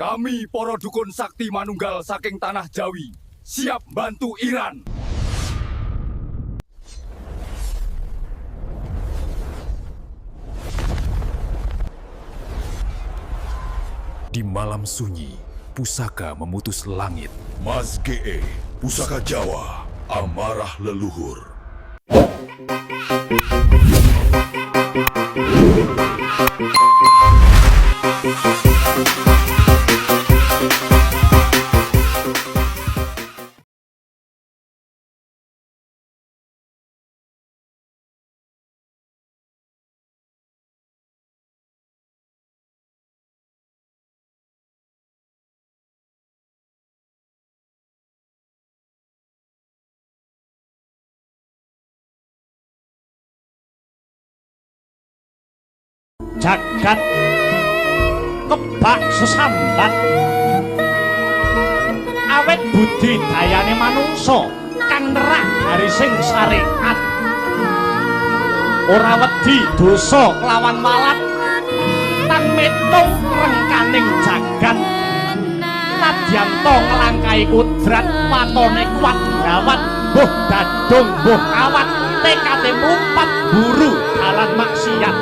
Kami para dukun sakti manunggal saking tanah Jawi siap bantu Iran. Di malam sunyi, pusaka memutus langit. Mas GE, pusaka Jawa, amarah leluhur. Jagat kebak sesambat awet budidayane manungsa kang nerak garising syariat ora wedi dosa kelawan walat tan metung rengkaning jagat nadyanto nglangkai kudrat watone kuat gawat mbuh dadung mbuh kawat tekate mlumpat buru dalan maksiat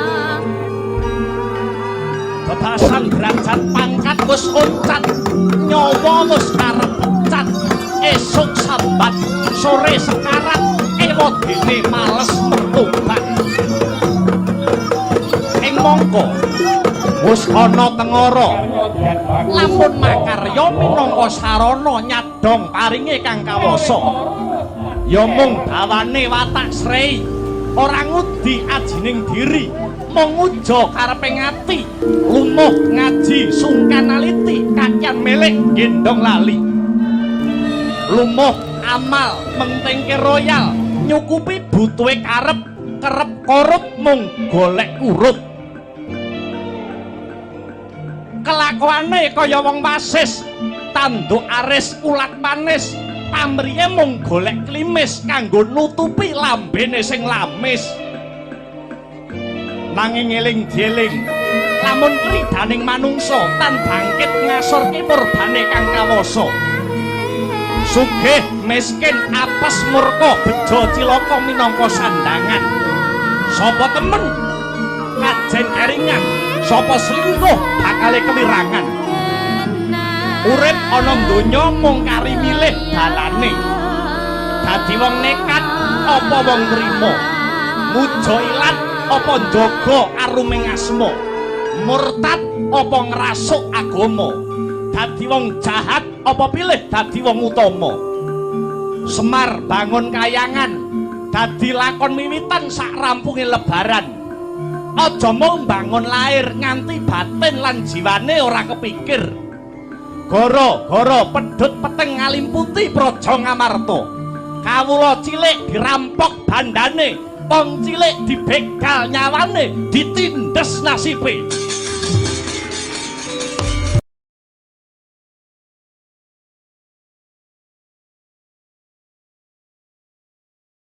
bebasan derajat pangkat wis oncat nyawa wis karep pecat esuk sambat sore sekarat ewa dene males mertobat ing mangka wis ana tengara lamun makarya minangka sarana nyadong paringe kang kawasa ya mung dawane watak srei ora ngudi ajining diri mung uja karepe ngati lumuh ngaji sungkan aliti kakyan melek gendong lali lumuh amal mentingke royal nyukupi butuhe karep kerep korup mung golek urut kelakuane kaya wong wasis tanduk aris ulat manis pamriye mung golek klimis kanggo nutupi lambene sing lamis nanging eling-dieling lamun kridaning manungsa tan bangkit ngasorke purbane kang kawasa sugih miskin apes murka bejo cilaka minangka sandangan sapa temen kajen keringan sapa selingkuh bakale kewirangan urip ana donya mung kari milih dalane dadi wong nekat apa wong trima muja ilat apa njaga aruming asma murtad apa ngrasuk agama dadi wong jahat apa pilih dadi wong utama Semar bangun kayangan dadi lakon wiwitan sak rampunge lebaran aja mung bangun lair nganti batin lan jiwane ora kepikir gara-gara pedhut peteng ngalimputi praja Ngamarta kawula cilik dirampok bandane wong cilik dibegal nyawane ditindes nasibe